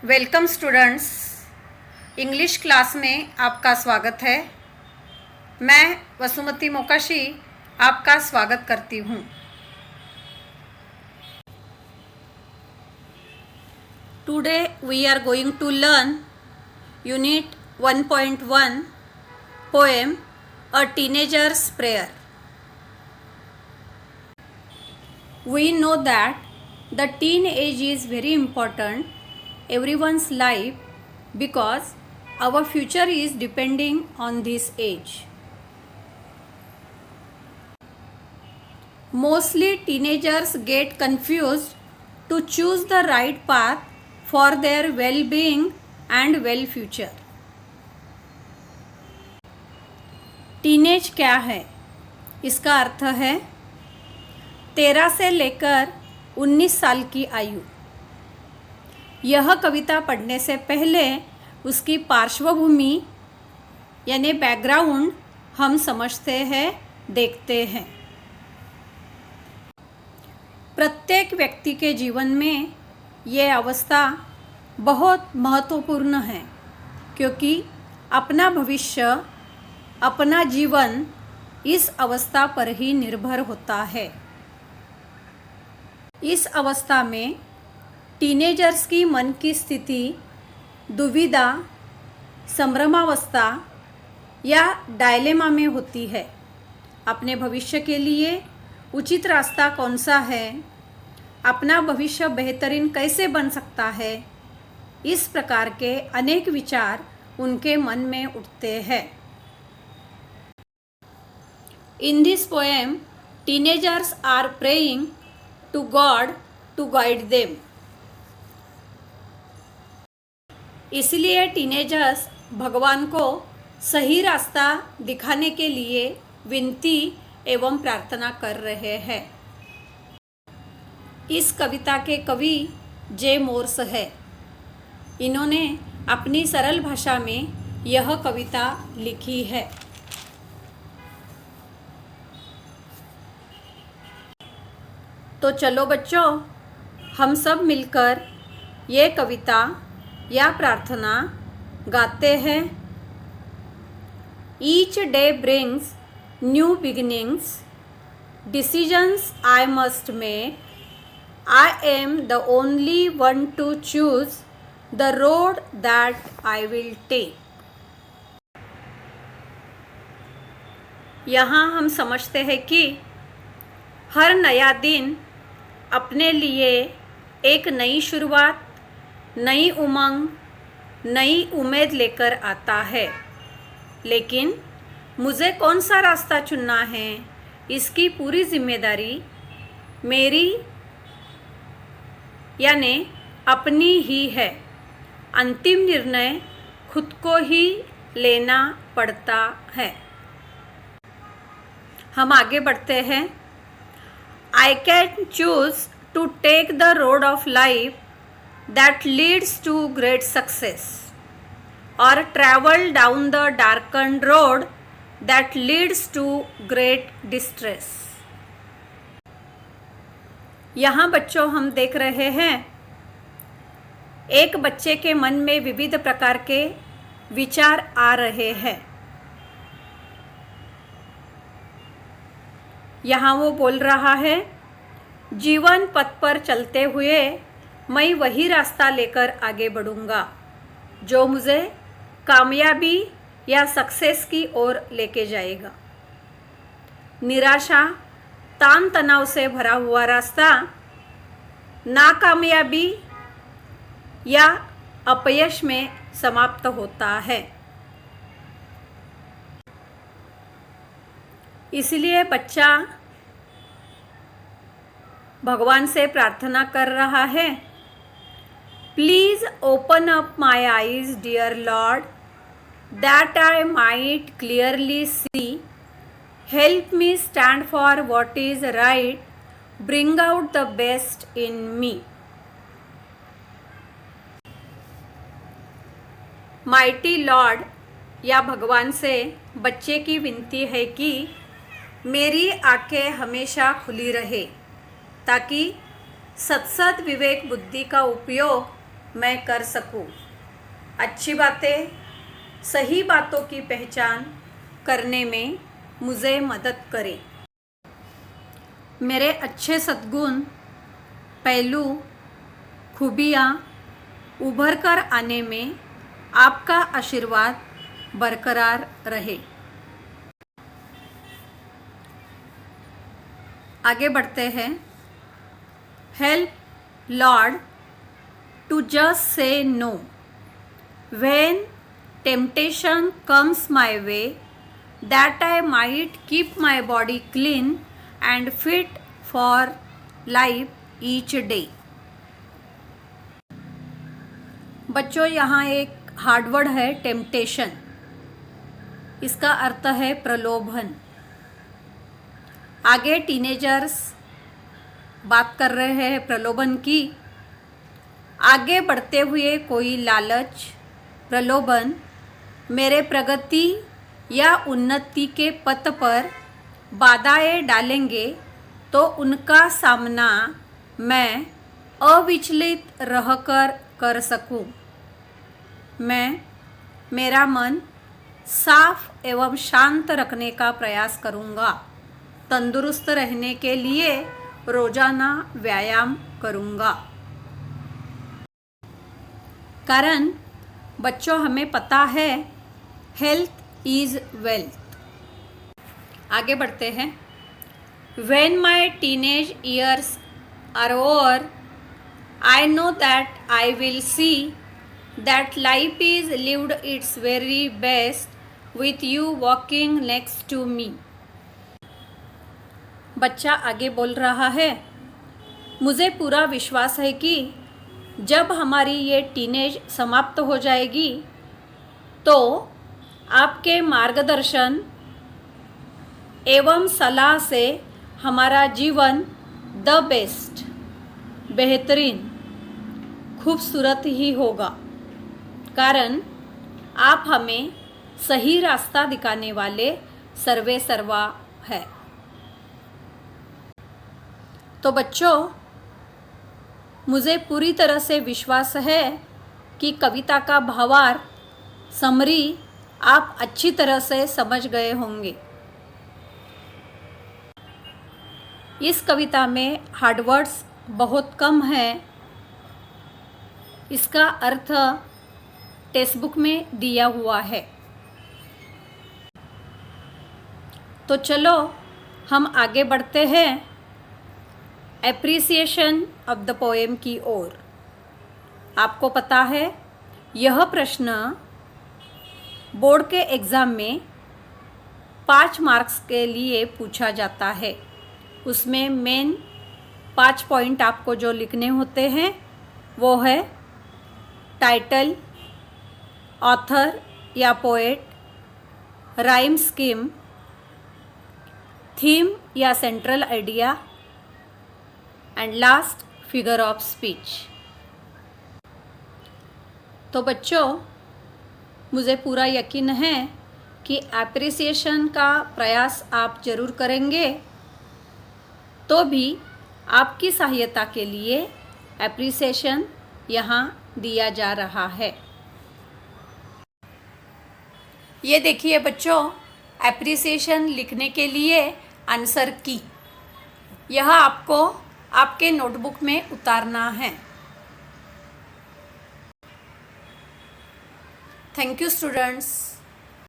Welcome students, English class में आपका स्वागत है। मैं वसुमती मोकाशी आपका स्वागत करती हूँ। Today we are going to learn unit 1.1 poem a teenager's prayer. We know that the teen age is very important everyone's life because our future is depending on this age. Mostly teenagers get confused to choose the right path for their well-being and well future. Teenage क्या है? इसका अर्थ है 13 से लेकर 19 साल की आयु। यह कविता पढ़ने से पहले उसकी पार्श्वभूमि यानी बैकग्राउंड हम समझते हैं, देखते हैं। प्रत्येक व्यक्ति के जीवन में ये अवस्था बहुत महत्वपूर्ण है क्योंकि अपना भविष्य, अपना जीवन इस अवस्था पर ही निर्भर होता है। इस अवस्था में टीनेजर्स की मन की स्थिति दुविधा, संभ्रमावस्था या डायलेमा में होती है। अपने भविष्य के लिए उचित रास्ता कौन सा है, अपना भविष्य बेहतरीन कैसे बन सकता है, इस प्रकार के अनेक विचार उनके मन में उठते हैं। In this poem, teenagers are praying to God to guide them. इसलिए टीनेजर्स भगवान को सही रास्ता दिखाने के लिए विनती एवं प्रार्थना कर रहे हैं। इस कविता के कवि जे मोर्स है। इन्होंने अपनी सरल भाषा में यह कविता लिखी है। तो चलो बच्चों, हम सब मिलकर ये कविता या प्रार्थना गाते हैं। Each day brings new beginnings, decisions I must make, I am the only one to choose the road that I will take. यहाँ हम समझते हैं कि हर नया दिन अपने लिए एक नई शुरुआत, नई उमंग, नई उम्मीद लेकर आता है। लेकिन मुझे कौन सा रास्ता चुनना है, इसकी पूरी जिम्मेदारी मेरी यानी अपनी ही है। अंतिम निर्णय खुद को ही लेना पड़ता है। हम आगे बढ़ते हैं। I can choose to take the road of life that leads to great success or travel down the darkened road that leads to great distress. यहाँ बच्चों हम देख रहे हैं एक बच्चे के मन में विविध प्रकार के विचार आ रहे हैं। यहाँ वो बोल रहा है, जीवन पथ पर चलते हुए मैं वही रास्ता लेकर आगे बढ़ूँगा जो मुझे कामयाबी या सक्सेस की ओर लेके जाएगा। निराशा, तान तनाव से भरा हुआ रास्ता नाकामयाबी या अपयश में समाप्त होता है। इसलिए बच्चा भगवान से प्रार्थना कर रहा है, please open up my eyes dear lord that I might clearly see, help me stand for what is right, bring out the best in me. Mighty lord या भगवान से बच्चे की विनती है कि मेरी आंखें हमेशा खुली रहे ताकि सत्सद विवेक बुद्धि का उपयोग मैं कर सकूं। अच्छी बातें, सही बातों की पहचान करने में मुझे मदद करें। मेरे अच्छे सद्गुण, पहलू, खूबियाँ उभर कर आने में आपका आशीर्वाद बरकरार रहे। आगे बढ़ते हैं। Help lord to just say no when temptation comes my way, that I might keep my body clean and fit for life each day. बच्चों, यहाँ एक हार्ड वर्ड है टेम्पटेशन। इसका अर्थ है प्रलोभन। आगे टीनेजर्स बात कर रहे हैं प्रलोभन की। आगे बढ़ते हुए कोई लालच, प्रलोभन मेरे प्रगति या उन्नति के पथ पर बाधाएं डालेंगे तो उनका सामना मैं अविचलित रहकर कर सकूं। मैं मेरा मन साफ एवं शांत रखने का प्रयास करूंगा। तंदुरुस्त रहने के लिए रोजाना व्यायाम करूंगा। कारण बच्चों, हमें पता है हेल्थ इज वेल्थ। आगे बढ़ते हैं। When my teenage years are over, I know that I will see that life is lived its very best with you walking next to me. बच्चा आगे बोल रहा है, मुझे पूरा विश्वास है कि जब हमारी ये टीनेज समाप्त हो जाएगी तो आपके मार्गदर्शन एवं सलाह से हमारा जीवन द बेस्ट, बेहतरीन, खूबसूरत ही होगा। कारण आप हमें सही रास्ता दिखाने वाले सर्वे सर्वा है। तो बच्चों, मुझे पूरी तरह से विश्वास है कि कविता का भावार्थ समरी आप अच्छी तरह से समझ गए होंगे। इस कविता में हार्ड वर्ड्स बहुत कम है। इसका अर्थ टेक्स्ट बुक में दिया हुआ है। तो चलो हम आगे बढ़ते हैं एप्रिसिएशन ऑफ द पोएम की ओर। आपको पता है यह प्रश्न बोर्ड के एग्ज़ाम में 5 मार्क्स के लिए पूछा जाता है। उसमें मेन 5 पॉइंट आपको जो लिखने होते हैं वो है टाइटल, ऑथर या पोएट, राइम स्कीम, थीम या central idea and last figure of speech. तो बच्चों, मुझे पूरा यकीन है कि एप्रिसिएशन का प्रयास आप जरूर करेंगे। तो भी आपकी सहायता के लिए एप्रिसिएशन यहाँ दिया जा रहा है। ये देखिए बच्चों, एप्रिसिएशन लिखने के लिए आंसर की यह आपको आपके नोटबुक में उतारना है। Thank you students.